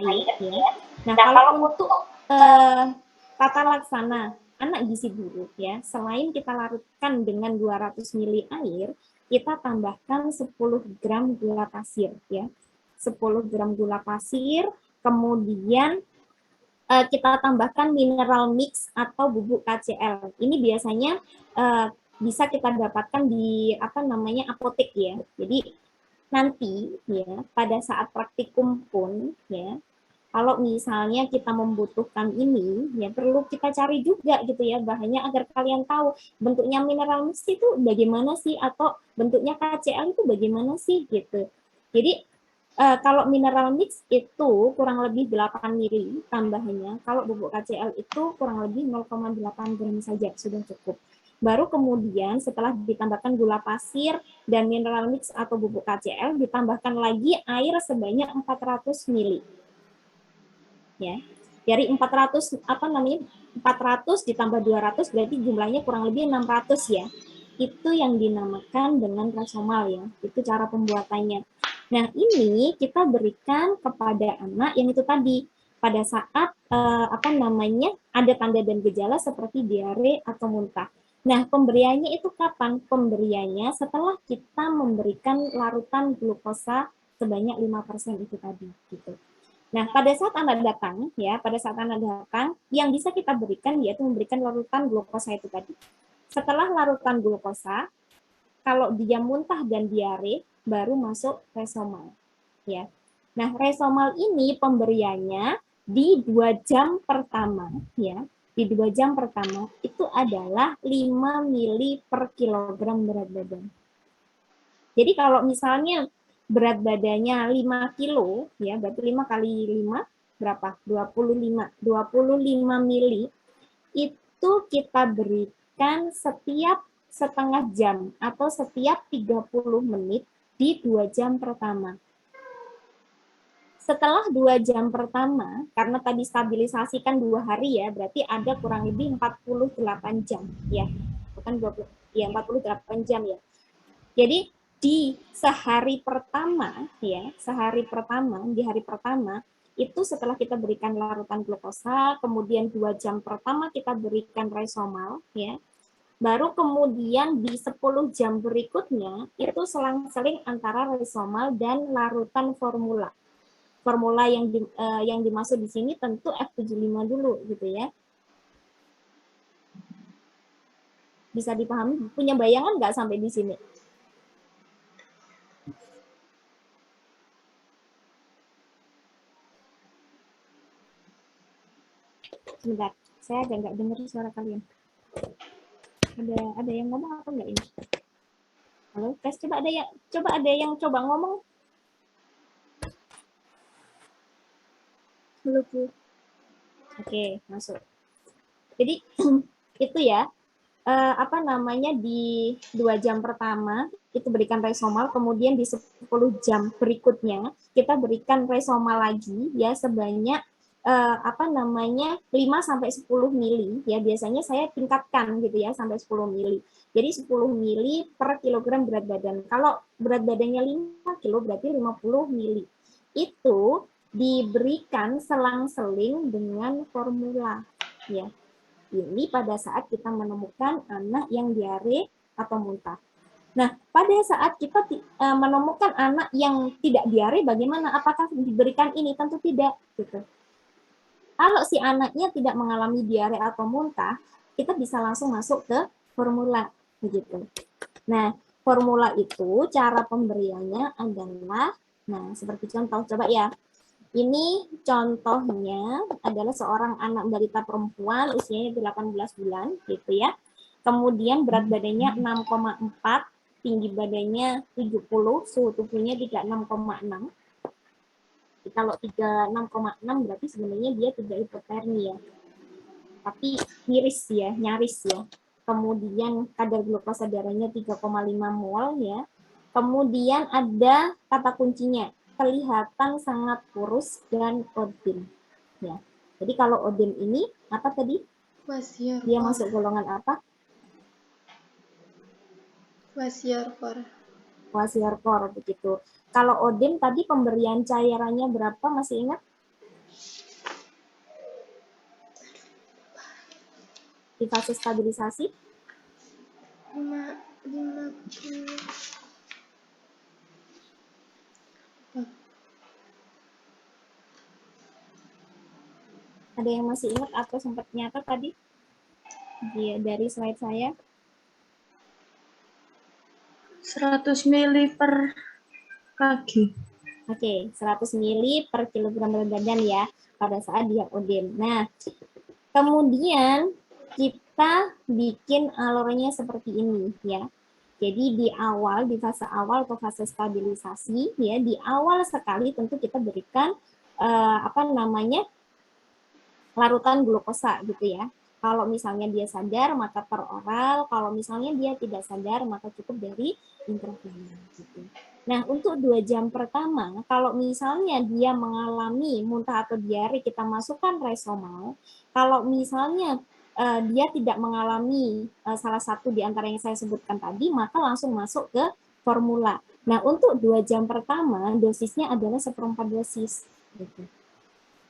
air ya. Nah, kalau untuk tata laksana anak gizi buruk ya, selain kita larutkan dengan 200 ml air, kita tambahkan 10 gram gula pasir ya. 10 gram gula pasir, kemudian kita tambahkan mineral mix atau bubuk KCl. Ini biasanya bisa kita dapatkan di apotek ya. Jadi nanti ya pada saat praktikum pun ya, kalau misalnya kita membutuhkan ini, ya perlu kita cari juga gitu ya bahannya agar kalian tahu bentuknya mineral mix itu bagaimana sih atau bentuknya KCl itu bagaimana sih gitu. Jadi kalau mineral mix itu kurang lebih 8 mili tambahannya, kalau bubuk KCl itu kurang lebih 0,8 gram saja sudah cukup. Baru kemudian setelah ditambahkan gula pasir dan mineral mix atau bubuk KCl, ditambahkan lagi air sebanyak 400 mili. Ya. Dari 400 ditambah 200 berarti jumlahnya kurang lebih 600 ya. Itu yang dinamakan dengan resomal ya. Itu cara pembuatannya. Nah, ini kita berikan kepada anak yang itu tadi pada saat ada tanda dan gejala seperti diare atau muntah. Nah, pemberiannya itu kapan? Pemberiannya setelah kita memberikan larutan glukosa sebanyak 5% itu tadi gitu. Nah, pada saat anak datang, yang bisa kita berikan yaitu memberikan larutan glukosa itu tadi. Setelah larutan glukosa, kalau dia muntah dan diare, baru masuk resomal. Ya. Nah, resomal ini pemberiannya di 2 jam pertama, ya. Di 2 jam pertama itu adalah 5 mili per kilogram berat badan. Jadi kalau misalnya berat badannya 5 kilo, ya berarti 5 kali 5 berapa? 25 mili itu kita berikan setiap setengah jam atau setiap 30 menit di 2 jam pertama. Setelah 2 jam pertama, karena tadi stabilisasi kan 2 hari ya, berarti ada kurang lebih 48 jam ya. Bukan 20, ya 48 jam ya. Jadi di sehari pertama ya, di hari pertama itu setelah kita berikan larutan glukosa, kemudian 2 jam pertama kita berikan resomal ya. Baru kemudian di 10 jam berikutnya itu selang-seling antara resomal dan larutan formula. Formula yang dimaksud di sini tentu F75 dulu gitu ya. Bisa dipahami? Punya bayangan nggak sampai di sini? Sebentar, saya agak nggak dengar suara kalian. Ada yang ngomong apa enggak ini? Halo, guys, coba ada yang coba ngomong. Halo, Bu. Oke, masuk. Jadi itu ya, di 2 jam pertama itu berikan resomal, kemudian di 10 jam berikutnya kita berikan resomal lagi ya sebanyak 5 sampai 10 mili ya, biasanya saya tingkatkan gitu ya sampai 10 mili. Jadi 10 mili per kilogram berat badan. Kalau berat badannya 5 kilo berarti 50 mili. Itu diberikan selang-seling dengan formula ya. Ini pada saat kita menemukan anak yang diare atau muntah. Nah, pada saat kita menemukan anak yang tidak diare, bagaimana? Apakah diberikan ini? Tentu tidak. Gitu. Kalau si anaknya tidak mengalami diare atau muntah, kita bisa langsung masuk ke formula. Begitu. Nah, formula itu cara pemberiannya adalah, nah seperti contoh, coba ya. Ini contohnya adalah seorang anak balita perempuan usianya 18 bulan gitu ya. Kemudian berat badannya 6,4, tinggi badannya 70, suhu tubuhnya 36,6. Kalau 36,6 berarti sebenarnya dia tidak hipotermi ya. Tapi nyaris ya. Kemudian kadar glukosa darahnya 3,5 mol ya. Kemudian ada kata kuncinya, kelihatan sangat kurus dan odin. Ya. Jadi kalau odin ini apa tadi? Kwashiorkor. Dia masuk golongan apa? Kwashiorkor. Kwashiorkor begitu. Kalau odin tadi pemberian cairannya berapa, masih ingat? Di fase stabilisasi 50. ada yang masih ingat atau sempat nyata tadi dari slide saya? 100 mili per kg. Oke, 100 mili per kilogram berat badan ya pada saat dia ODM. Nah, kemudian kita bikin alurnya seperti ini ya. Jadi di awal, di fase awal atau fase stabilisasi ya, di awal sekali tentu kita berikan larutan glukosa gitu ya. Kalau misalnya dia sadar maka per oral, kalau misalnya dia tidak sadar maka cukup dari intravenous gitu. Nah, untuk 2 jam pertama, kalau misalnya dia mengalami muntah atau diare, kita masukkan Resomel. Kalau misalnya dia tidak mengalami salah satu di antara yang saya sebutkan tadi, maka langsung masuk ke formula. Nah, untuk 2 jam pertama, dosisnya adalah 1/4 dosis. Gitu.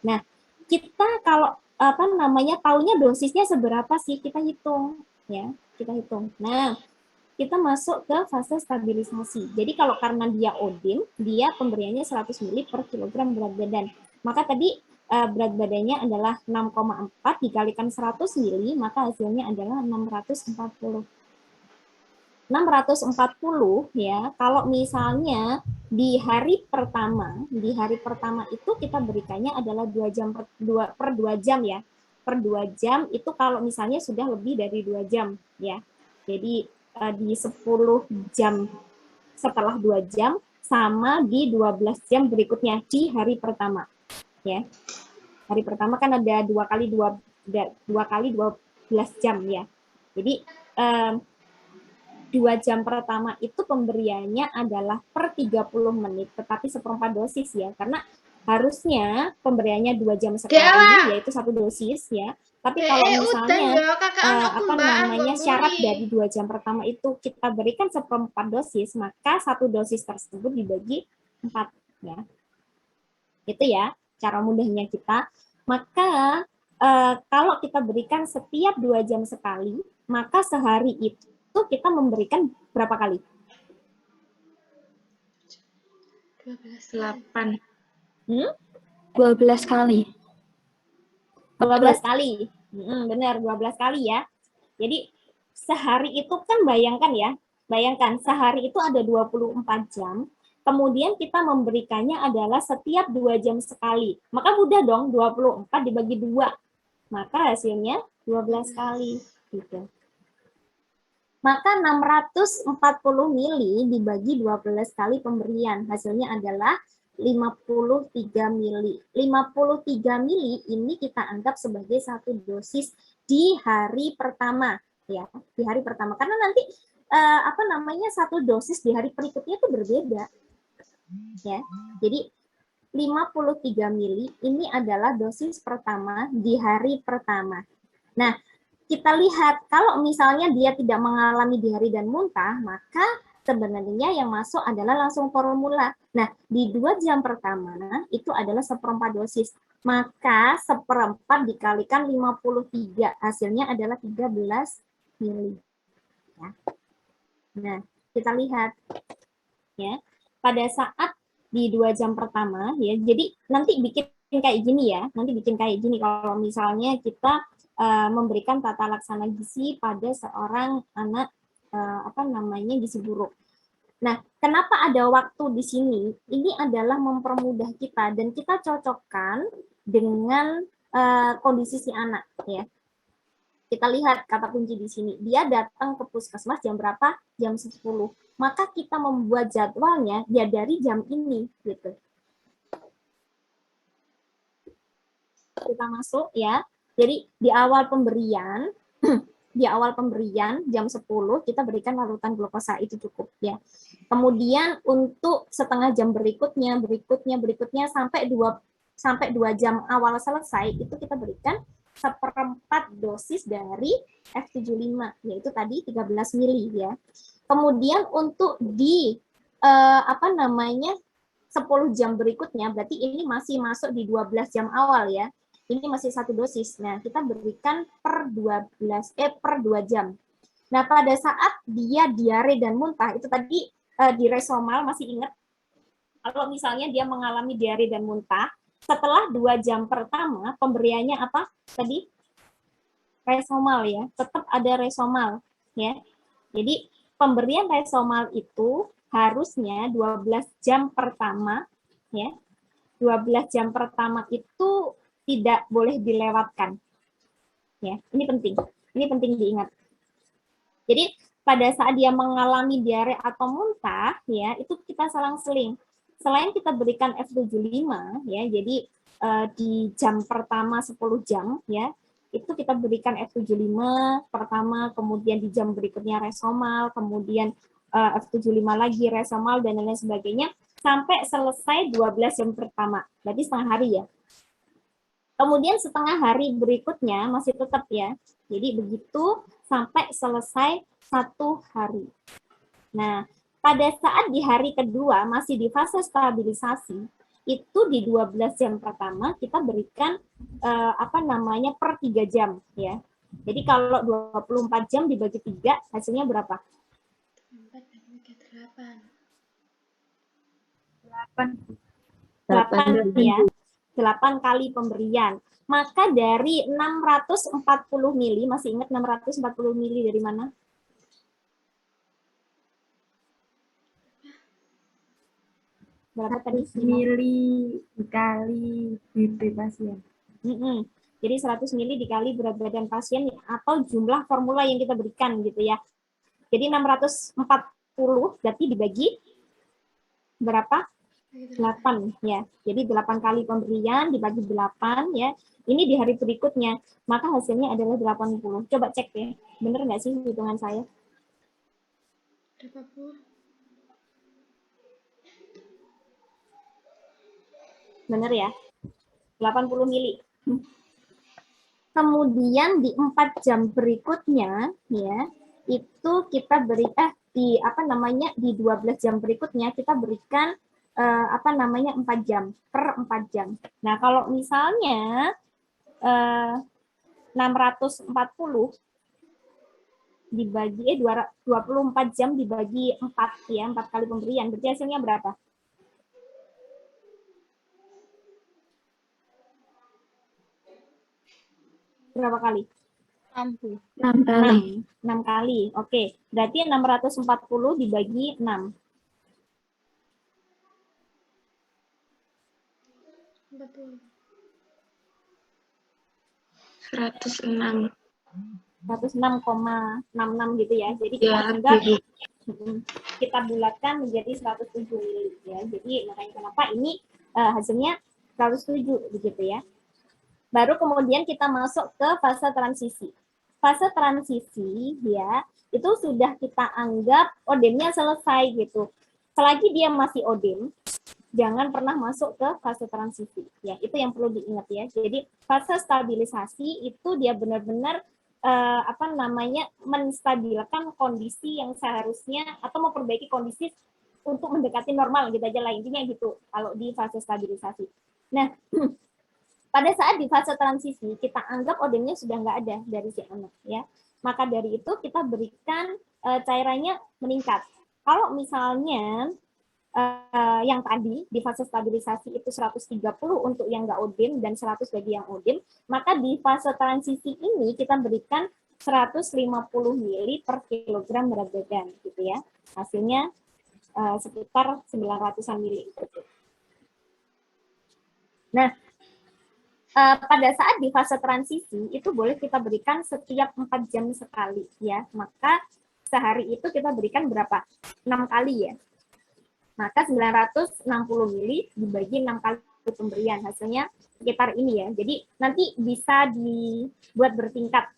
Nah, kita kalau taunya dosisnya seberapa sih, kita hitung. Ya, kita hitung. Nah, kita masuk ke fase stabilisasi. Jadi kalau karena dia ODIM, dia pemberiannya 100 mili per kilogram berat badan. Maka tadi berat badannya adalah 6,4 dikalikan 100 mili, maka hasilnya adalah 640. 640 ya, kalau misalnya di hari pertama itu kita berikannya adalah 2 jam per 2 jam ya. Per 2 jam itu kalau misalnya sudah lebih dari 2 jam ya. Jadi di 10 jam setelah 2 jam sama di 12 jam berikutnya di hari pertama ya. Hari pertama kan ada 2 kali 12 jam ya. Jadi 2 jam pertama itu pemberiannya adalah per 30 menit, tetapi 1/4 dosis ya, karena harusnya pemberiannya 2 jam sekali, yaitu 1 dosis ya. Tapi kalau misalnya syarat dari 2 jam pertama itu kita berikan 1/4 dosis, maka 1 dosis tersebut dibagi 4 ya. Itu ya cara mudahnya kita. Maka kalau kita berikan setiap 2 jam sekali, maka sehari itu kita memberikan berapa kali? 8. 12 kali. 12 kali. Benar, 12 kali ya. Jadi sehari itu kan bayangkan sehari itu ada 24 jam, kemudian kita memberikannya adalah setiap 2 jam sekali. Maka mudah dong, 24 dibagi 2. Maka hasilnya 12 kali gitu. Maka 640 mili dibagi 12 kali pemberian, hasilnya adalah 53 mili. 53 mili ini kita anggap sebagai 1 dosis di hari pertama ya, di hari pertama. Karena nanti 1 dosis di hari berikutnya itu berbeda. Ya. Jadi 53 mili ini adalah dosis pertama di hari pertama. Nah, kita lihat kalau misalnya dia tidak mengalami diare dan muntah, maka sebenarnya yang masuk adalah langsung formula. Nah, di 2 jam pertama itu adalah 1/4 dosis. Maka 1/4 dikalikan 53, hasilnya adalah 13 mili. Ya. Nah, kita lihat ya. Pada saat di 2 jam pertama ya, jadi nanti bikin kayak gini ya. Nanti bikin kayak gini kalau misalnya kita memberikan tata laksana gizi pada seorang anak gizi buruk. Nah, kenapa ada waktu di sini? Ini adalah mempermudah kita dan kita cocokkan dengan kondisi si anak ya. Kita lihat kata kunci di sini. Dia datang ke puskesmas jam berapa? Jam 10. Maka kita membuat jadwalnya ya dari jam ini gitu. Kita masuk ya. Jadi di awal pemberian jam 10 kita berikan larutan glukosa, itu cukup ya. Kemudian untuk setengah jam berikutnya sampai 2 jam awal selesai itu kita berikan 1/4 dosis dari F75 yaitu tadi 13 mili ya. Kemudian untuk di 10 jam berikutnya, berarti ini masih masuk di 12 jam awal ya. Ini masih 1 dosis. Nah, kita berikan per 2 jam. Nah, pada saat dia diare dan muntah, itu tadi di Resomal masih ingat, kalau misalnya dia mengalami diare dan muntah, setelah 2 jam pertama, pemberiannya apa tadi? Resomal ya, tetap ada Resomal ya. Jadi pemberian Resomal itu harusnya 12 jam pertama ya. 12 jam pertama itu tidak boleh dilewatkan. Ya, ini penting. Ini penting diingat. Jadi pada saat dia mengalami diare atau muntah ya, itu kita selang-seling. Selain kita berikan F75 ya, jadi di jam pertama 10 jam ya, itu kita berikan F75 pertama, kemudian di jam berikutnya Resomal, kemudian F75 lagi Resomal dan lain sebagainya sampai selesai 12 jam pertama. Berarti setengah hari ya. Kemudian setengah hari berikutnya masih tetap ya. Jadi begitu sampai selesai 1 hari. Nah, pada saat di hari kedua masih di fase stabilisasi, itu di 12 jam pertama kita berikan per 3 jam ya. Jadi kalau 24 jam dibagi 3 hasilnya berapa? 4 dan 8. 8 ya. 8 kali pemberian. Maka dari 640 mili, masih ingat 640 mili dari mana? Berapa tadi? Mili dikali BP pasien. Jadi 100 mili dikali berat badan pasien atau jumlah formula yang kita berikan gitu ya. Jadi 640 berarti dibagi berapa? 8 ya. Jadi 8 kali pemberian dibagi 8 ya. Ini di hari berikutnya. Maka hasilnya adalah 80. Coba cek ya. Bener nggak sih hitungan saya? Berapa, Bu? Bener ya? 80 mili. Kemudian di 4 jam berikutnya ya, itu kita beri di di 12 jam berikutnya kita berikan 4 jam per 4 jam. Nah, kalau misalnya 640 dibagi 24 jam dibagi 4 ya, 4 kali pemberian, berarti hasilnya berapa? Berapa kali? 6 kali. 6 kali. Oke, berarti 640 dibagi 6. Betul. 106. 106,66 gitu ya. Jadi Ya, kita bulatkan menjadi 107 mili ya. Jadi makanya kenapa ini hasilnya 107 begitu ya. Baru kemudian kita masuk ke fase transisi. Fase transisi ya, itu sudah kita anggap odemnya selesai gitu. Selagi dia masih odem, jangan pernah masuk ke fase transisi. Ya, itu yang perlu diingat ya. Jadi fase stabilisasi itu dia benar-benar menstabilkan kondisi yang seharusnya atau memperbaiki kondisi untuk mendekati normal gitu aja lah, intinya gitu kalau di fase stabilisasi. Nah, pada saat di fase transisi kita anggap odemnya sudah nggak ada dari si anak ya, maka dari itu kita berikan cairannya meningkat. Kalau misalnya yang tadi di fase stabilisasi itu 130 untuk yang nggak odem dan 100 bagi yang odem, maka di fase transisi ini kita berikan 150 mili per kilogram berat badan gitu ya. Hasilnya sekitar 900-an mili. Nah, pada saat di fase transisi itu boleh kita berikan setiap 4 jam sekali ya. Maka sehari itu kita berikan berapa? 6 kali ya. Maka 960 mili dibagi 6 kali pemberian, hasilnya sekitar ini ya. Jadi nanti bisa dibuat bertingkat.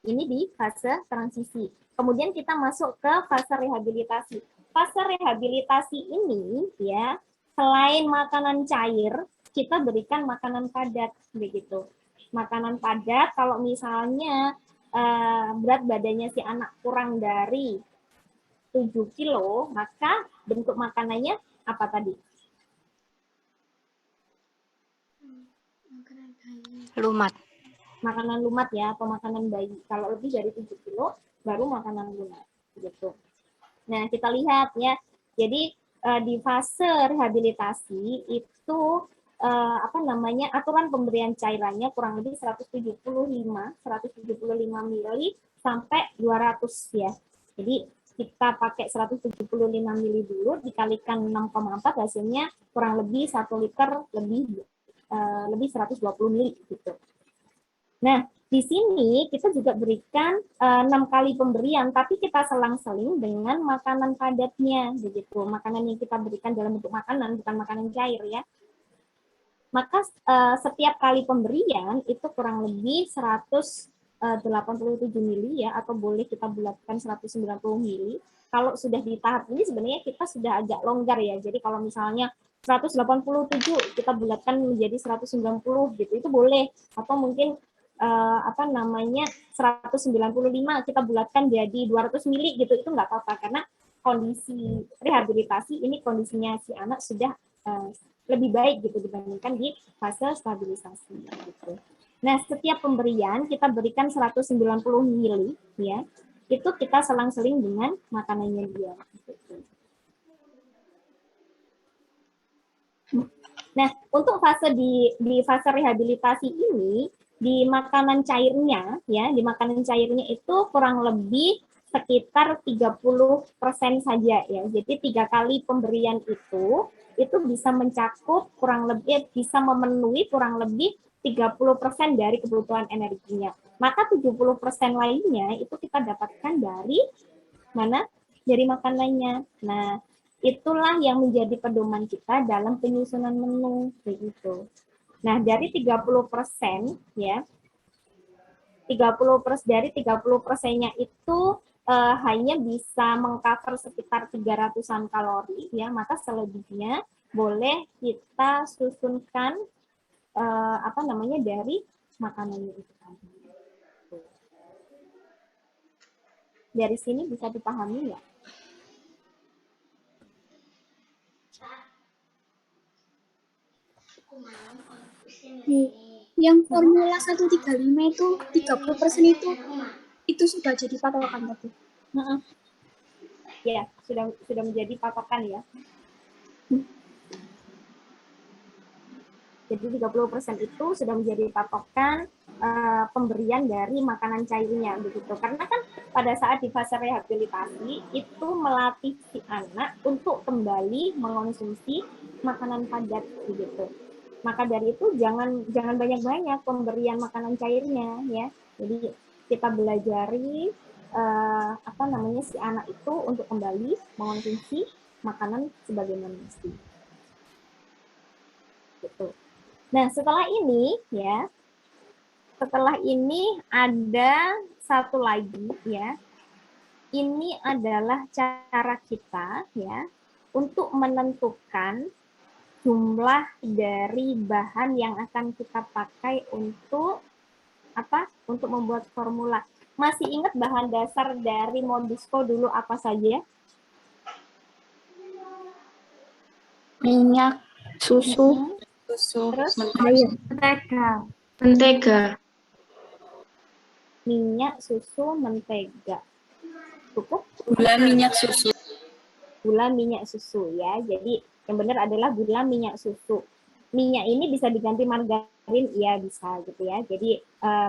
Ini di fase transisi. Kemudian kita masuk ke fase rehabilitasi. Fase rehabilitasi ini ya, selain makanan cair, kita berikan makanan padat begitu. Makanan padat kalau misalnya berat badannya si anak kurang dari 7 kilo, maka bentuk makanannya apa tadi? Makanan bayi. Lumat. Makanan lumat ya, atau makanan bayi. Kalau lebih dari 7 kilo, baru makanan lumat. Gitu. Nah, kita lihat ya. Jadi di fase rehabilitasi itu aturan pemberian cairannya kurang lebih 175 mili sampai 200 ya. Jadi kita pakai 175 mili dulu dikalikan 6,4 hasilnya kurang lebih 1 liter lebih 120 mili gitu. Nah, di sini kita juga berikan 6 kali pemberian, tapi kita selang-seling dengan makanan padatnya, begitu. Makanan yang kita berikan dalam bentuk makanan, bukan makanan cair ya. Maka setiap kali pemberian itu kurang lebih 187 mili ya, atau boleh kita bulatkan 190 mili. Kalau sudah di tahap ini sebenarnya kita sudah agak longgar ya. Jadi kalau misalnya 187 kita bulatkan menjadi 190 gitu, itu boleh. Atau mungkin 195 kita bulatkan jadi 200 mili gitu, itu nggak apa-apa karena kondisi rehabilitasi ini kondisinya si anak sudah lebih baik gitu dibandingkan di fase stabilisasi gitu. Nah, setiap pemberian kita berikan 190 mili ya. Itu kita selang-seling dengan makanannya dia gitu. Nah, untuk fase di fase rehabilitasi ini di makanan cairnya ya, di makanan cairnya itu kurang lebih sekitar 30% saja ya. Jadi 3 kali pemberian itu bisa mencakup kurang lebih bisa memenuhi kurang lebih 30% dari kebutuhan energinya. Maka 70% lainnya itu kita dapatkan dari mana? Dari makanannya. Nah, itulah yang menjadi pedoman kita dalam penyusunan menu begitu. Nah, dari 30% ya, 30% dari 30%-nya itu hanya bisa mengcover sekitar 300-an kalori ya, maka selebihnya boleh kita susunkan dari makanannya itu tadi. Dari sini bisa dipahami ya? Yang formula 135 itu 30% itu sudah jadi patokan tadi. Ya, sudah menjadi patokan ya. Jadi 30% itu sudah menjadi patokan pemberian dari makanan cairnya begitu. Karena kan pada saat di fase rehabilitasi itu melatih si anak untuk kembali mengonsumsi makanan padat begitu. Maka dari itu jangan banyak-banyak pemberian makanan cairnya ya. Jadi kita belajari si anak itu untuk kembali mengonsumsi makanan sebagaimana mesti. Gitu. Nah, setelah ini ada satu lagi ya. Ini adalah cara kita ya untuk menentukan jumlah dari bahan yang akan kita pakai untuk Untuk membuat formula. Masih ingat bahan dasar dari Modisco dulu apa saja? Minyak, susu, Terus mentega. Minyak, susu, mentega. Cukup? Gula, minyak, susu. Gula, minyak, susu ya. Jadi yang benar adalah gula, minyak, susu. Minyak ini bisa diganti margarin, iya bisa gitu ya. Jadi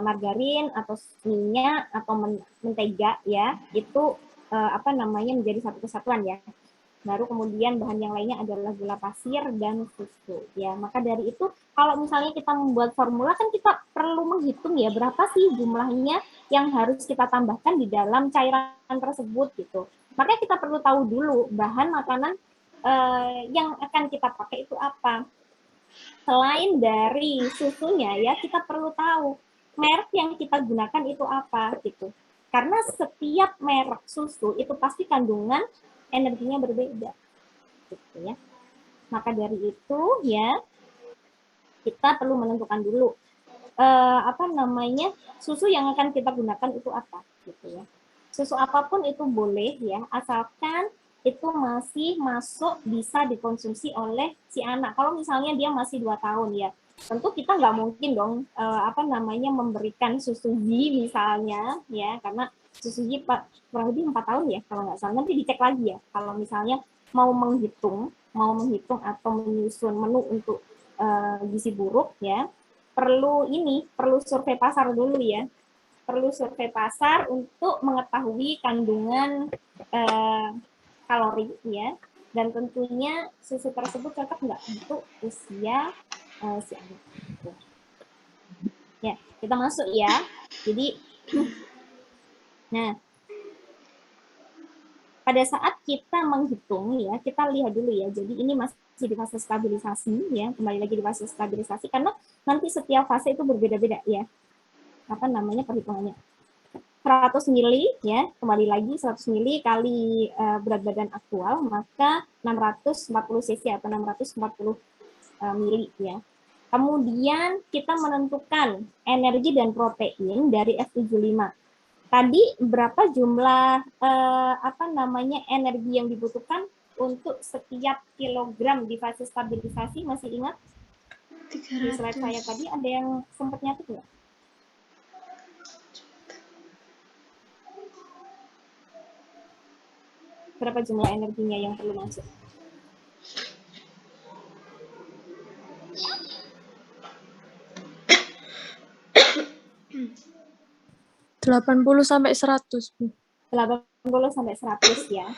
margarin atau minyak atau mentega ya, itu menjadi satu kesatuan ya. Baru kemudian bahan yang lainnya adalah gula pasir dan susu ya. Maka dari itu kalau misalnya kita membuat formula kan kita perlu menghitung ya berapa sih jumlahnya yang harus kita tambahkan di dalam cairan tersebut gitu. Makanya kita perlu tahu dulu bahan makanan yang akan kita pakai itu apa. Selain dari susunya ya, kita perlu tahu merek yang kita gunakan itu apa gitu. Karena setiap merek susu itu pasti kandungan energinya berbeda. Gitu ya. Maka dari itu ya kita perlu menentukan dulu apa namanya, susu yang akan kita gunakan itu apa gitu ya. Susu apapun itu boleh ya, asalkan itu masih masuk bisa dikonsumsi oleh si anak. Kalau misalnya dia masih 2 tahun ya, tentu kita nggak mungkin dong apa namanya memberikan susu G misalnya ya, karena susu G kurang lebih 4 tahun ya kalau nggak salah. Nanti dicek lagi ya kalau misalnya mau menghitung atau menyusun menu untuk gizi buruk ya, perlu survei pasar dulu ya, perlu survei pasar untuk mengetahui kandungan kalori ya, dan tentunya susu tersebut cocok nggak untuk usia si anak. Ya, kita masuk ya. Jadi, nah, pada saat kita menghitung ya, kita lihat dulu ya. Jadi ini masih di fase stabilisasi ya, kembali lagi di fase stabilisasi karena nanti setiap fase itu berbeda-beda ya. Apa namanya perhitungannya? 100 mili ya, kembali lagi 100 mili kali berat badan aktual, maka 640 cc atau 640 mili ya. Kemudian kita menentukan energi dan protein dari F75. Tadi berapa jumlah apa namanya energi yang dibutuhkan untuk setiap kilogram di fase stabilisasi, masih ingat? Di slide saya tadi ada yang sempat nyatet nggak? Berapa jumlah energinya yang perlu masuk? Puluh sampai 100. 80 sampai 100 ya.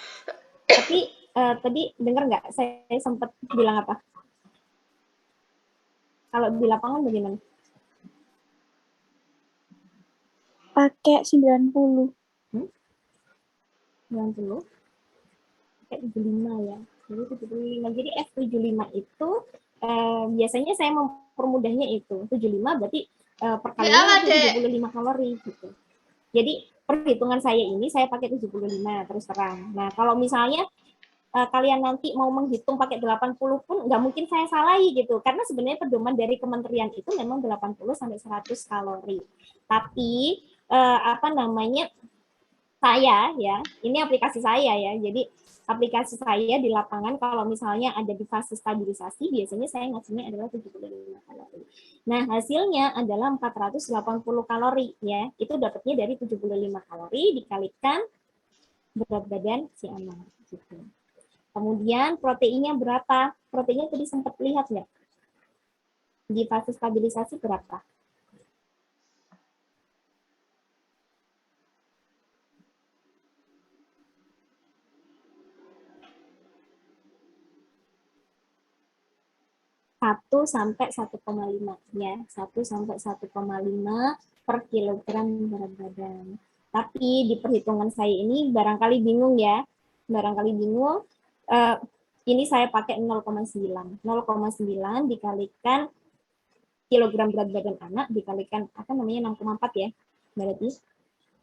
Tapi tadi dengar nggak saya sempat bilang apa? Kalau di lapangan bagaimana? Pakai 90. 90? Pakai 75 ya. Jadi 75. Jadi F75 itu biasanya saya mempermudahnya itu. 75 berarti perkalian 75 kalori gitu. Jadi perhitungan saya ini saya pakai 75 terus terang. Nah, kalau misalnya kalian nanti mau menghitung pakai 80 pun nggak mungkin saya salahi gitu. Karena sebenarnya pedoman dari kementerian itu memang 80 sampai 100 kalori. Tapi apa namanya, saya ya, ini aplikasi saya ya. Jadi aplikasi saya di lapangan kalau misalnya ada di fase stabilisasi, biasanya saya ngasihnya adalah 75 kalori. Nah, hasilnya adalah 480 kalori ya. Itu dapatnya dari 75 kalori dikalikan berat badan si anak gitu. Kemudian proteinnya berapa? Proteinnya tadi sempat lihat nggak? Di fase stabilisasi berapa? Satu sampai 1,5 ya, 1 sampai 1,5 per kilogram berat badan. Tapi di perhitungan saya ini barangkali bingung ya, barangkali bingung. Ini saya pakai 0,9 dikalikan kilogram berat badan anak dikalikan apa namanya 6,4 ya, berarti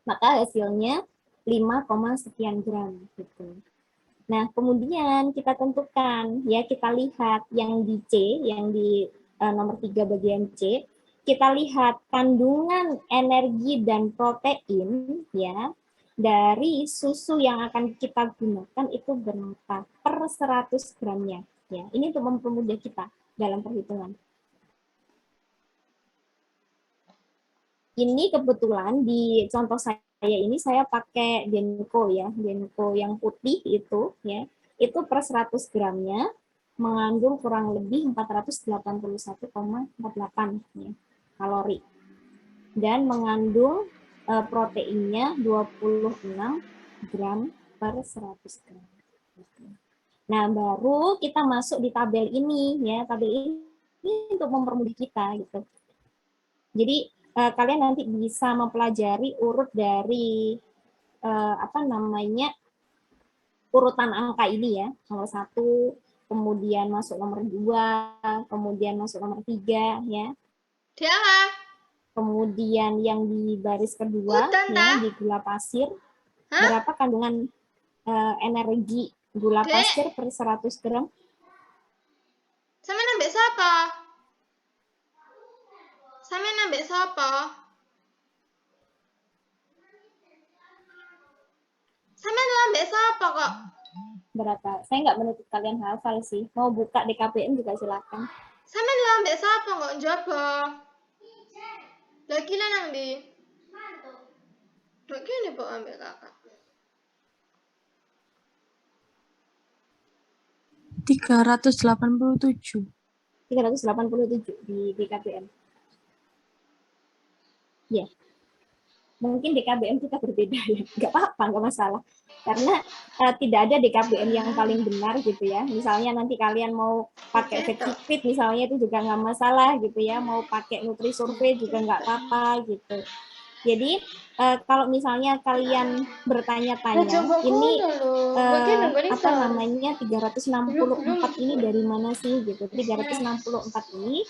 maka hasilnya 5, sekian gram gitu. Nah, kemudian kita tentukan, ya kita lihat yang di C, yang di nomor 3 bagian C, kita lihat kandungan energi dan protein ya dari susu yang akan kita gunakan itu berapa per 100 gramnya. Ya, ini untuk mempermudah kita dalam perhitungan. Ini kebetulan di contoh saya ini saya pakai Denko ya, Denko yang putih itu ya, itu per 100 gramnya mengandung kurang lebih 481,48 ya, kalori dan mengandung proteinnya 26 gram per 100 gram. Nah, baru kita masuk di tabel ini ya, tabel ini untuk mempermudah kita gitu. Jadi kalian nanti bisa mempelajari urut dari apa namanya urutan angka ini ya, nomor 1, kemudian masuk nomor 2, kemudian masuk nomor 3 ya. Kemudian yang di baris kedua ya, di gula pasir, berapa kandungan energi gula pasir per 100 gram? Sama nambah siapa? Sampean ambek sapa? Sampean ambek sapa kok? Berapa? Saya nggak menuntut kalian hafal sih. Mau buka DKBM juga silakan. Sampean ambek sapa kok njaba? Lagi lah nang ndi? Kok kene kok ambek kakak? 387. 387 di DKBM. Ya. Mungkin DKBM kita berbeda ya. Nggak apa-apa, nggak masalah. Karena tidak ada DKBM yang paling benar gitu ya. Misalnya nanti kalian mau pakai Vexifit misalnya itu juga nggak masalah gitu ya. Mau pakai Nutrisurvey juga nggak apa-apa gitu. Jadi kalau misalnya kalian bertanya-tanya, ini apa namanya 364 ini dari mana sih gitu. 364 ini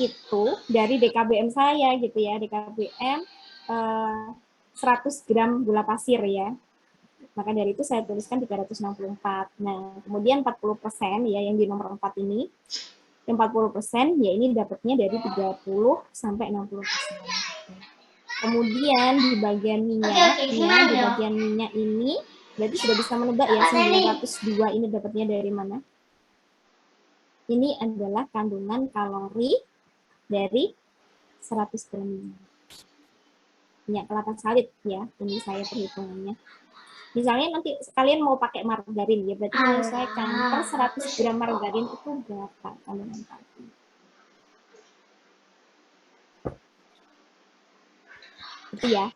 itu dari DKBM saya gitu ya. DKBM 100 gram gula pasir ya. Maka dari itu saya tuliskan 364. Nah, kemudian 40% ya yang di nomor 4 ini. Yang 40% ya ini dapatnya dari 30 sampai 60%. Kemudian di bagian minyak, ya, di bagian minyak ini berarti sudah bisa menebak ya 902 ini dapatnya dari mana? Ini adalah kandungan kalori dari 100 gram minyak kelapa sawit ya. Ini saya perhitungannya. Misalnya nanti kalian mau pakai margarin ya, berarti menyesuaikan per 100 gram margarin itu berapa kandungan kalori. Itu ya.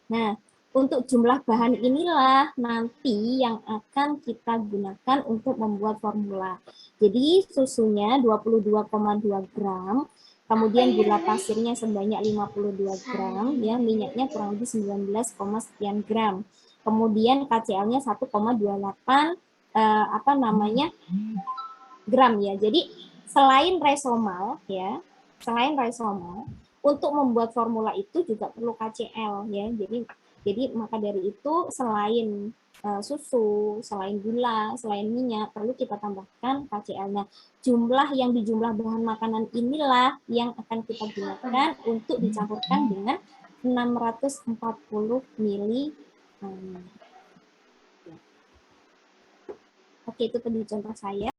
Nah, untuk jumlah bahan inilah nanti yang akan kita gunakan untuk membuat formula. Jadi susunya 22,2 gram, kemudian gula pasirnya sebanyak 52 gram, ya minyaknya kurang lebih 19, sekian gram. Kemudian KCl-nya 1,28 gram ya. Jadi selain resomal ya, untuk membuat formula itu juga perlu KCl ya. Jadi maka dari itu selain susu, selain gula, selain minyak perlu kita tambahkan KCl. Nah, jumlah yang di jumlah bahan makanan inilah yang akan kita gunakan untuk dicampurkan dengan 640 mili. Oke, itu tadi contoh saya.